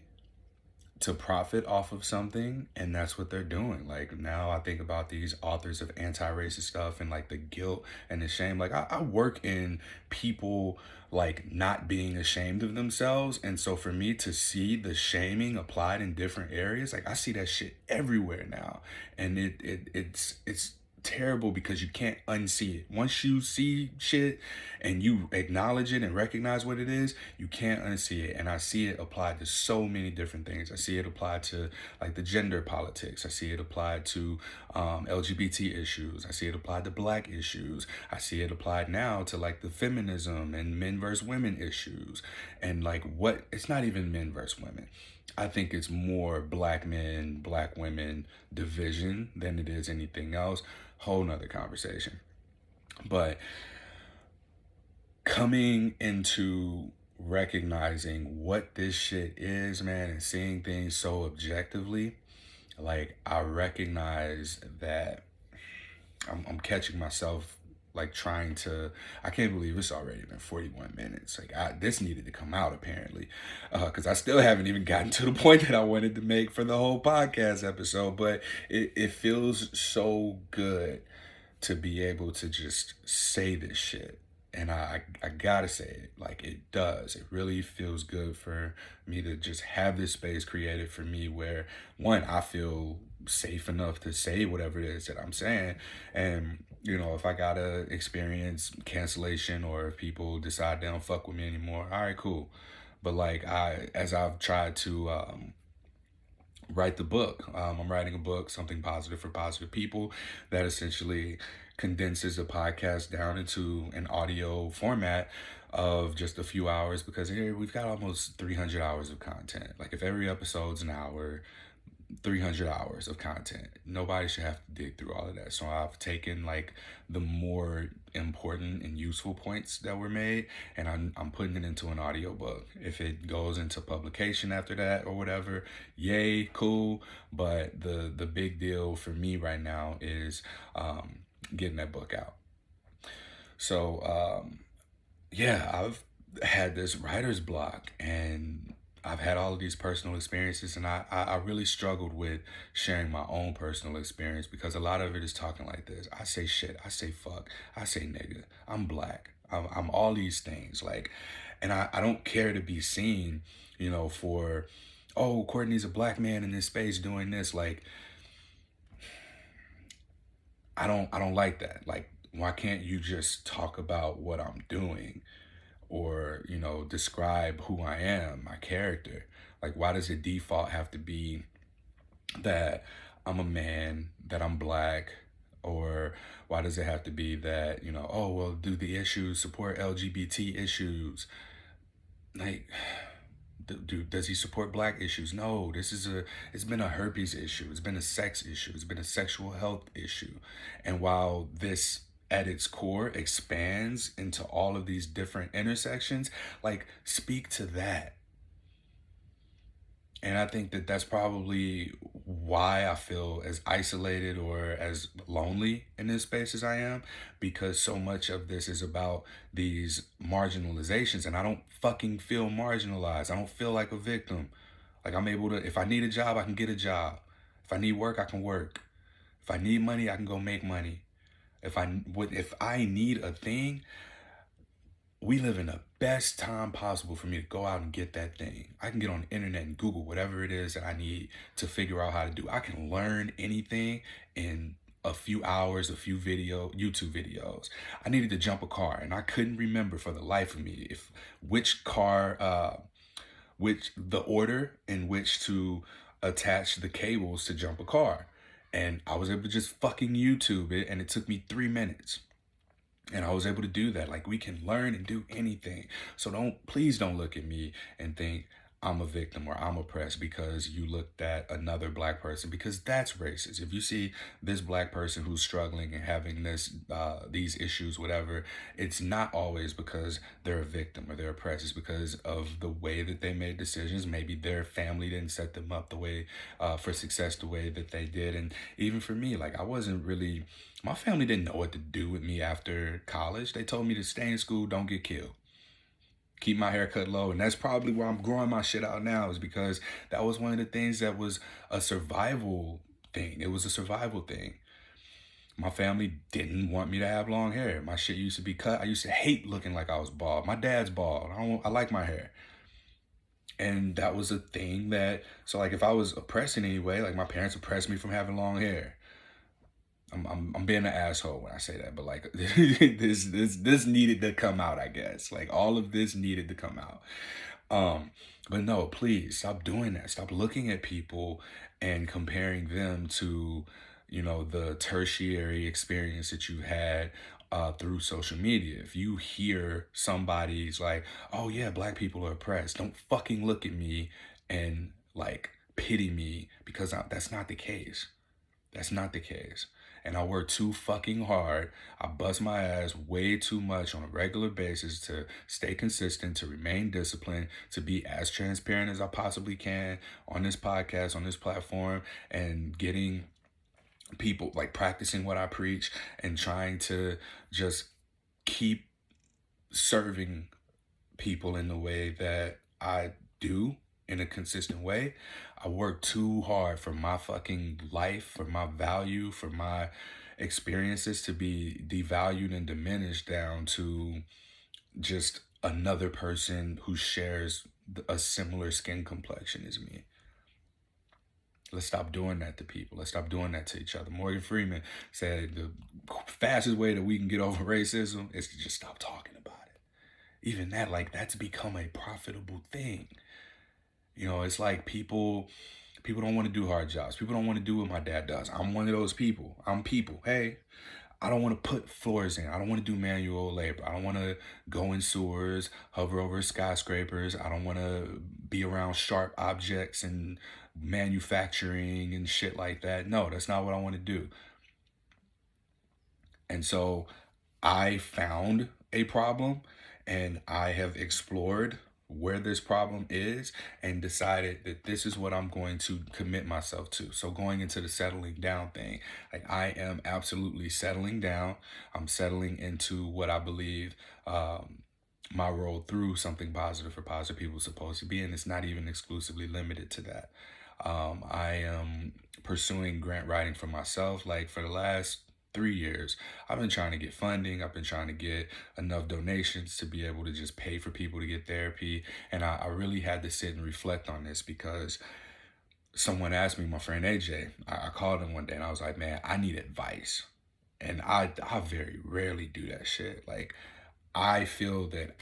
to profit off of something, and that's what they're doing. Like, now I think about these authors of anti-racist stuff and like the guilt and the shame. Like, I work in people like not being ashamed of themselves, and so for me to see the shaming applied in different areas, like, I see that shit everywhere now. And it's terrible because you can't unsee it. Once you see shit and you acknowledge it and recognize what it is, you can't unsee it. And I see it applied to so many different things. I see it applied to like the gender politics. I see it applied to LGBT issues. I see it applied to black issues. I see it applied now to like the feminism and men versus women issues. And like, what, it's not even men versus women. I think it's more black men, black women division than it is anything else. Whole nother conversation. But coming into recognizing what this shit is, man, and seeing things so objectively, like, I recognize that I'm catching myself like trying to, I can't believe it's already been 41 minutes. Like, this needed to come out apparently, because I still haven't even gotten to the point that I wanted to make for the whole podcast episode. But it feels so good to be able to just say this shit. And I gotta say it, like, it does. It really feels good for me to just have this space created for me where, one, I feel safe enough to say whatever it is that I'm saying. And, you know, if I gotta experience cancellation or if people decide they don't fuck with me anymore, all right, cool. But like, as I've tried to write the book, I'm writing a book, Something Positive for Positive People, that essentially condenses the podcast down into an audio format of just a few hours, because here we've got almost 300 hours of content. Like, if every episode's an hour, 300 hours of content. Nobody should have to dig through all of that. So I've taken like the more important and useful points that were made, and I'm putting it into an audiobook. If it goes into publication after that or whatever, yay, cool. But the big deal for me right now is getting that book out. So yeah, I've had this writer's block, and I've had all of these personal experiences, and I really struggled with sharing my own personal experience, because a lot of it is talking like this. I say shit, I say fuck, I say nigga, I'm black, I'm all these things. Like, and I don't care to be seen, you know, for, oh, Courtney's a black man in this space doing this. Like, I don't like that. Like, why can't you just talk about what I'm doing, or, you know, describe who I am, my character? Like, why does the default have to be that I'm a man, that I'm black, or why does it have to be that, you know, oh, well, do the issues support LGBT issues? Like, does he support black issues? No, it's been a herpes issue. It's been a sex issue. It's been a sexual health issue. And while this at its core expands into all of these different intersections, like, speak to that. And I think that that's probably why I feel as isolated or as lonely in this space as I am, because so much of this is about these marginalizations, and I don't fucking feel marginalized. I don't feel like a victim. Like, I'm able to, if I need a job, I can get a job. If I need work, I can work. If I need money, I can go make money. If I need a thing, we live in the best time possible for me to go out and get that thing. I can get on the internet and Google whatever it is that I need to figure out how to do. I can learn anything in a few hours, a few YouTube videos. I needed to jump a car and I couldn't remember for the life of me if which car, which the order in which to attach the cables to jump a car. And I was able to just fucking YouTube it, and it took me 3 minutes. And I was able to do that. Like, we can learn and do anything. So please don't look at me and think I'm a victim or I'm oppressed because you looked at another black person, because that's racist. If you see this black person who's struggling and having these issues, whatever, it's not always because they're a victim or they're oppressed. It's because of the way that they made decisions. Maybe their family didn't set them up the way for success the way that they did. And even for me, like, I wasn't really, my family didn't know what to do with me after college. They told me to stay in school, don't get killed, keep my hair cut low. And that's probably where I'm growing my shit out now, is because that was one of the things that was a survival thing. It was a survival thing. My family didn't want me to have long hair. My shit used to be cut. I used to hate looking like I was bald. My dad's bald. I like my hair. And that was a thing that, so like if I was oppressed in any way, like my parents oppressed me from having long hair. I'm being an asshole when I say that, but like this needed to come out, I guess. Like all of this needed to come out. But no, please stop doing that. Stop looking at people and comparing them to, the tertiary experience that you had through social media. If you hear somebody's like, oh yeah, black people are oppressed, don't fucking look at me and like pity me, because that's not the case. That's not the case. And I work too fucking hard. I bust my ass way too much on a regular basis to stay consistent, to remain disciplined, to be as transparent as I possibly can on this podcast, on this platform, and getting people, like, practicing what I preach and trying to just keep serving people in the way that I do, in a consistent way. I work too hard for my fucking life, for my value, for my experiences to be devalued and diminished down to just another person who shares a similar skin complexion as me. Let's stop doing that to people. Let's stop doing that to each other. Morgan Freeman said the fastest way that we can get over racism is to just stop talking about it. Even that, like, that's become a profitable thing. It's like people don't want to do hard jobs. People don't want to do what my dad does. I'm one of those people. I'm people. Hey, I don't want to put floors in. I don't want to do manual labor. I don't want to go in sewers, hover over skyscrapers. I don't want to be around sharp objects and manufacturing and shit like that. No, that's not what I want to do. And so I found a problem, and I have explored where this problem is and decided that this is what I'm going to commit myself to. So going into the settling down thing, like, I am absolutely settling down. I'm settling into what I believe my role through Something Positive for Positive People is supposed to be, and it's not even exclusively limited to that. I am pursuing grant writing for myself. Like, for the last 3 years, I've been trying to get funding. I've been trying to get enough donations to be able to just pay for people to get therapy. And I really had to sit and reflect on this, because someone asked me, my friend AJ, I called him one day and I was like, man, I need advice. And I very rarely do that shit. Like, I feel that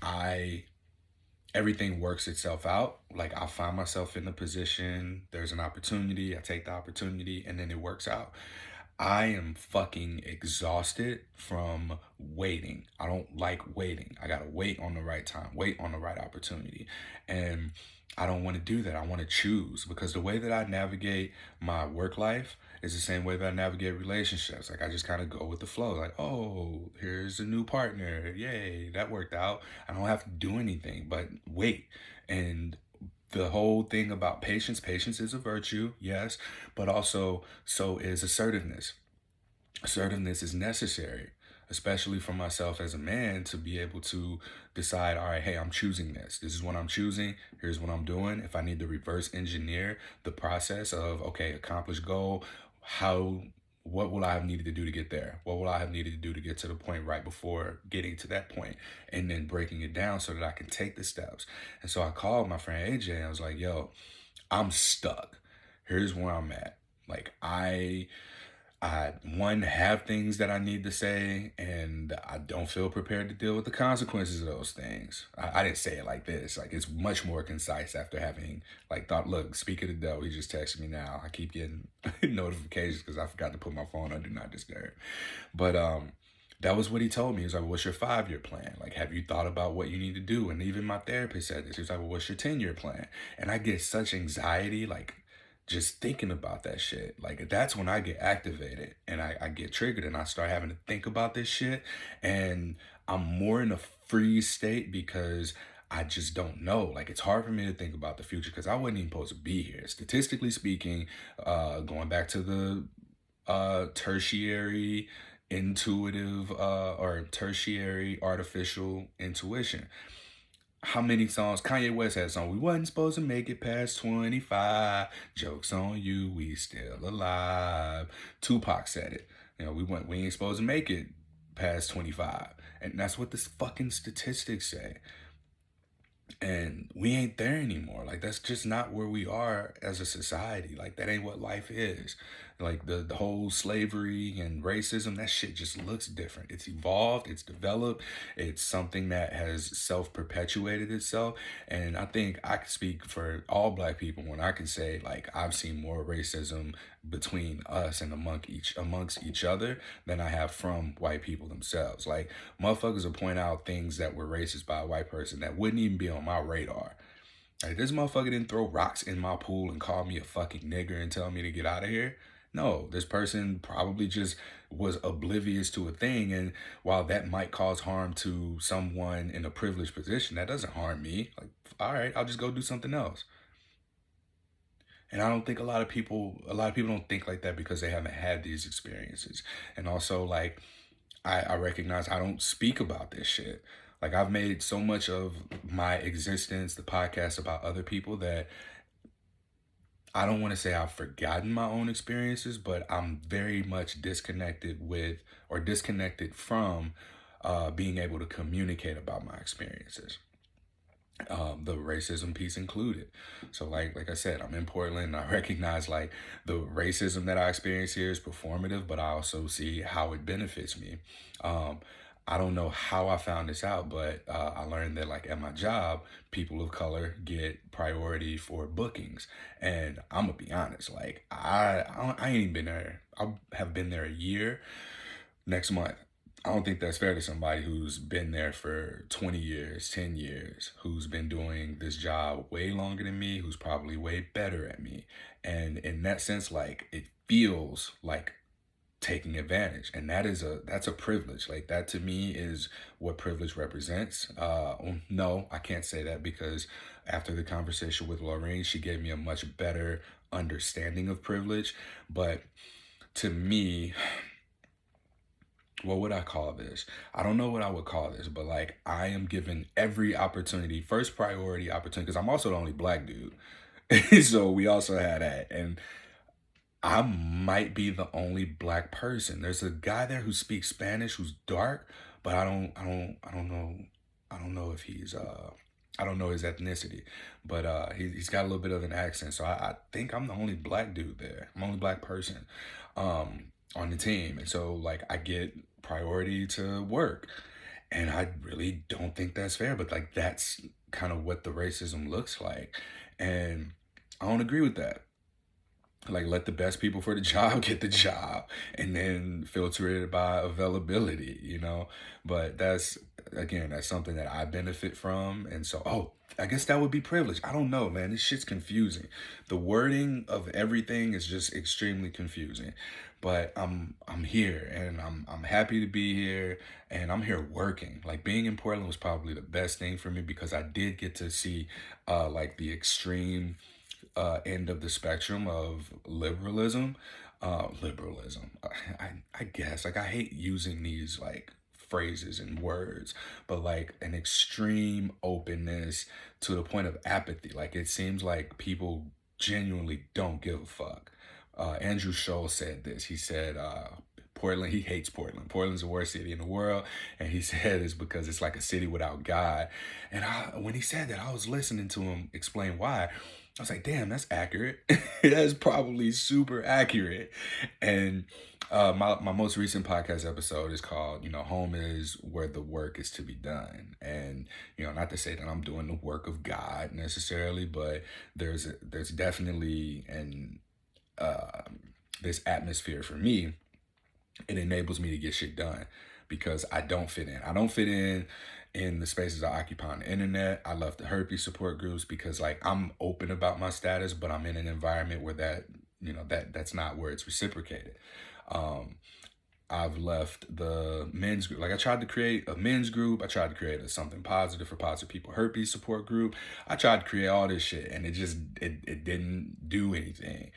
everything works itself out. Like, I find myself in a position, there's an opportunity, I take the opportunity, and then it works out. I am fucking exhausted from waiting. I don't like waiting. I gotta wait on the right time, wait on the right opportunity. And I don't want to do that. I want to choose, because the way that I navigate my work life is the same way that I navigate relationships. Like, I just kind of go with the flow. Like, oh, here's a new partner. Yay, that worked out. I don't have to do anything but wait. And the whole thing about patience is a virtue, yes, but also so is assertiveness. Assertiveness is necessary, especially for myself as a man, to be able to decide, all right, hey, I'm choosing this. This is what I'm choosing. Here's what I'm doing. If I need to reverse engineer the process of, okay, accomplish goal, how what will I have needed to do to get there? What will I have needed to do to get to the point right before getting to that point? And then breaking it down so that I can take the steps. And so I called my friend AJ and I was like, yo, I'm stuck. Here's where I'm at. Like I one have things that I need to say, and I don't feel prepared to deal with the consequences of those things. I didn't say it like this. Like it's much more concise after having like thought. Look, speak of the devil. He just texted me now. I keep getting notifications because I forgot to put my phone on do not disturb. But that was what he told me. He was like, well, "What's your 5-year plan? Like, have you thought about what you need to do?" And even my therapist said this. He was like, "Well, what's your 10-year plan?" And I get such anxiety, like just thinking about that shit. Like that's when I get activated and I get triggered and I start having to think about this shit. And I'm more in a freeze state because I just don't know. Like it's hard for me to think about the future because I wasn't even supposed to be here. Statistically speaking, going back to the tertiary intuitive or tertiary artificial intuition, how many songs Kanye West had a song? We wasn't supposed to make it past 25. Jokes on you, we still alive. Tupac said it. You know, we ain't supposed to make it past 25. And that's what the fucking statistics say. And we ain't there anymore. Like that's just not where we are as a society. Like that ain't what life is. Like the whole slavery and racism, that shit just looks different. It's evolved, it's developed, it's something that has self-perpetuated itself. And I think I can speak for all black people when I can say like I've seen more racism between us and amongst each other than I have from white people themselves. Like motherfuckers will point out things that were racist by a white person that wouldn't even be on my radar. Like this motherfucker didn't throw rocks in my pool and call me a fucking nigger and tell me to get out of here. No, this person probably just was oblivious to a thing. And while that might cause harm to someone in a privileged position, that doesn't harm me. Like, all right, I'll just go do something else. And I don't think a lot of people don't think like that because they haven't had these experiences. And also, like, I recognize I don't speak about this shit. Like, I've made so much of my existence, the podcast, about other people that I don't want to say I've forgotten my own experiences, but I'm very much disconnected with or disconnected from being able to communicate about my experiences, the racism piece included. So like I said, I'm in Portland. I recognize like the racism that I experience here is performative, but I also see how it benefits me. Um, I don't know how I found this out, but I learned that like at my job, people of color get priority for bookings. And I'm gonna be honest, like I ain't even been there. I have been there a year next month. I don't think that's fair to somebody who's been there for 20 years, 10 years, who's been doing this job way longer than me, who's probably way better at me. And in that sense, like it feels like taking advantage. And that's a privilege. Like that to me is what privilege represents. No, I can't say that because after the conversation with Lorraine, she gave me a much better understanding of privilege. But to me, what would I call this? I don't know what I would call this, but like I am given every opportunity, first priority opportunity, because I'm also the only black dude. So we also had that. And I might be the only black person. There's a guy there who speaks Spanish who's dark, but I don't know if I don't know his ethnicity, but he's got a little bit of an accent. So I think I'm the only black dude there. I'm the only black person on the team. And so like I get priority to work. And I really don't think that's fair, but like that's kind of what the racism looks like. And I don't agree with that. Like let the best people for the job get the job and then filter it by availability, you know. But that's again, that's something that I benefit from. And so I guess that would be privilege. I don't know, man. This shit's confusing. The wording of everything is just extremely confusing. But I'm here and I'm happy to be here and I'm here working. Like being in Portland was probably the best thing for me because I did get to see like the extreme end of the spectrum of liberalism. Liberalism. I guess like I hate using these like phrases and words, but like an extreme openness to the point of apathy. Like it seems like people genuinely don't give a fuck. Andrew Scholl said this. He said, Portland, he hates Portland. Portland's the worst city in the world. And he said it's because it's like a city without God. And when he said that, I was listening to him explain why. I was like, damn, that's accurate. That's probably super accurate. And my most recent podcast episode is called, Home is Where the Work is to Be Done. And, not to say that I'm doing the work of God necessarily, but there's definitely this atmosphere for me. It enables me to get shit done because I don't fit in. I don't fit in the spaces I occupy on the internet. I left the herpes support groups because I'm open about my status, but I'm in an environment where that's not where it's reciprocated. I've left the men's group. I tried to create a men's group. I tried to create something positive for positive people herpes support group. I tried to create all this shit and it didn't do anything.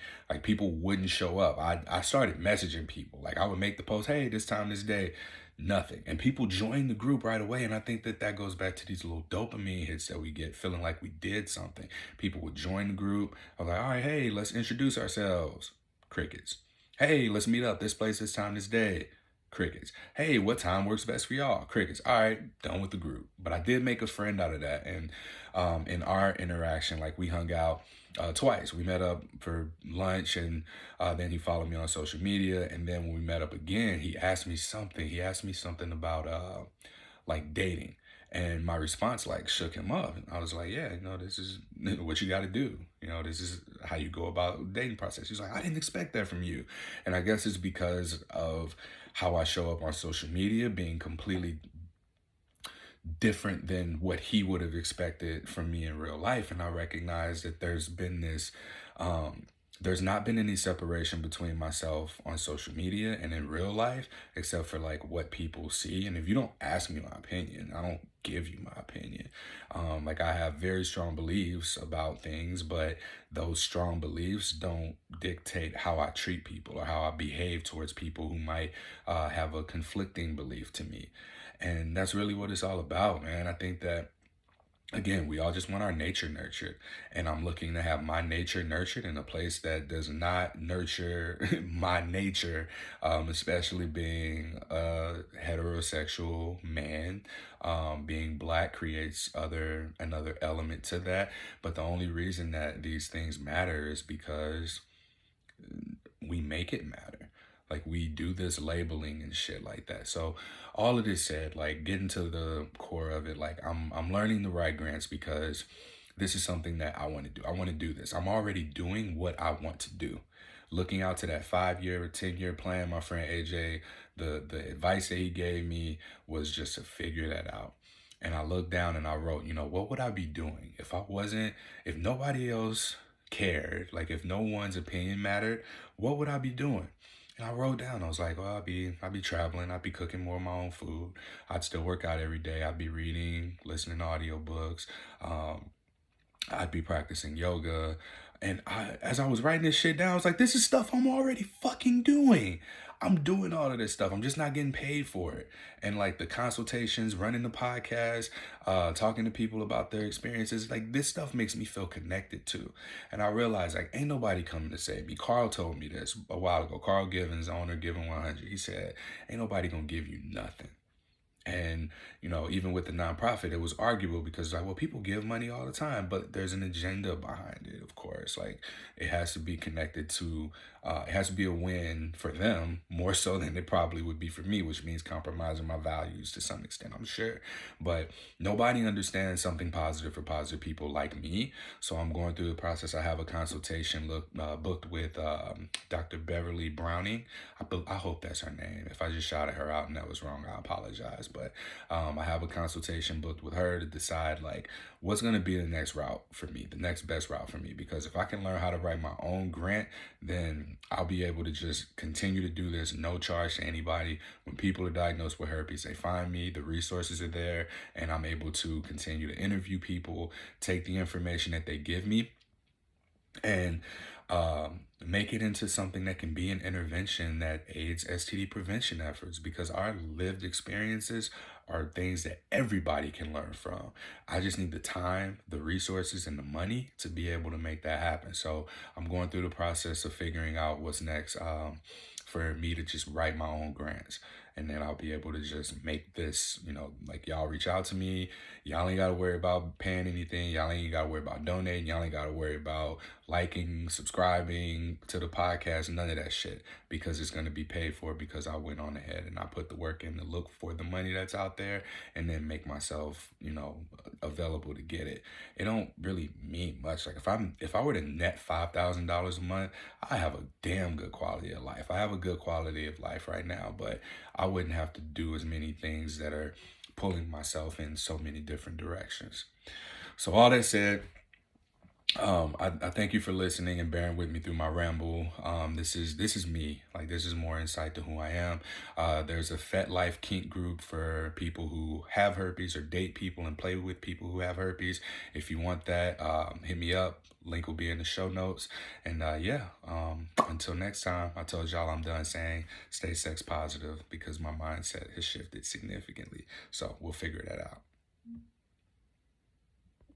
People wouldn't show up. I started messaging people. I would make the post, hey, this time, this day, nothing. And people joined the group right away. And I think that goes back to these little dopamine hits that we get feeling like we did something. People would join the group. I was like, all right, hey, let's introduce ourselves. Crickets. Hey, let's meet up this place, this time, this day. Crickets. Hey, what time works best for y'all? Crickets. All right, done with the group. But I did make a friend out of that. And in our interaction, we hung out twice. We met up for lunch and then he followed me on social media. And then when we met up again, he asked me something. He asked me something about dating. And my response shook him up. I was like, yeah, this is what you got to do. This is how you go about the dating process. He's like, I didn't expect that from you. And I guess it's because of how I show up on social media being completely different than what he would have expected from me in real life. And I recognize that there's not been any separation between myself on social media and in real life, except for what people see. And if you don't ask me my opinion, I don't give you my opinion. I have very strong beliefs about things, but those strong beliefs don't dictate how I treat people or how I behave towards people who might have a conflicting belief to me. And that's really what it's all about, man. I think that, again, we all just want our nature nurtured. And I'm looking to have my nature nurtured in a place that does not nurture my nature, especially being a heterosexual man. Being Black creates another element to that. But the only reason that these things matter is because we make it matter. We do this labeling and shit like that. So all of this said, getting to the core of it, I'm learning the right grants because this is something that I want to do. I want to do this. I'm already doing what I want to do. Looking out to that 5-year or 10-year plan, my friend AJ, the advice that he gave me was just to figure that out. And I looked down and I wrote, what would I be doing if nobody else cared, if no one's opinion mattered, what would I be doing? And I wrote down, I was like, well, I'd be traveling. I'd be cooking more of my own food. I'd still work out every day. I'd be reading, listening to audiobooks. I'd be practicing yoga. And as I was writing this shit down, I was like, this is stuff I'm already fucking doing. I'm doing all of this stuff. I'm just not getting paid for it. And the consultations, running the podcast, talking to people about their experiences, this stuff makes me feel connected to. And I realized ain't nobody coming to save me. Carl told me this a while ago. Carl Givens, owner Given 100. He said, ain't nobody gonna give you nothing. And, even with the nonprofit, it was arguable because people give money all the time, but there's an agenda behind it, of course. It has to be connected to, it has to be a win for them more so than it probably would be for me, which means compromising my values to some extent, I'm sure. But nobody understands something positive for positive people like me. So I'm going through the process. I have a consultation booked with Dr. Beverly Browning. I hope that's her name. If I just shouted her out and that was wrong, I apologize. But I have a consultation booked with her to decide what's going to be the next route for me, the next best route for me. Because if I can learn how to write my own grant, then I'll be able to just continue to do this, no charge to anybody. When people are diagnosed with herpes, they find me, the resources are there, and I'm able to continue to interview people, take the information that they give me, and make it into something that can be an intervention that aids STD prevention efforts, because our lived experiences are things that everybody can learn from. I just need the time, the resources, and the money to be able to make that happen. So I'm going through the process of figuring out what's next, for me to just write my own grants. And then I'll be able to just make this, like, y'all reach out to me. Y'all ain't got to worry about paying anything. Y'all ain't got to worry about donating. Y'all ain't got to worry about liking, subscribing to the podcast, none of that shit, because it's going to be paid for because I went on ahead and I put the work in to look for the money that's out there and then make myself, available to get it. It don't really mean much. Like if I were to net $5,000 a month, I have a damn good quality of life. I have a good quality of life right now, but I wouldn't have to do as many things that are pulling myself in so many different directions. So all that said, I thank you for listening and bearing with me through my ramble. This is me. Like, this is more insight to who I am. There's a Fet Life kink group for people who have herpes or date people and play with people who have herpes. If you want that, hit me up. Link will be in the show notes. And until next time, I told y'all I'm done saying stay sex positive because my mindset has shifted significantly. So we'll figure that out.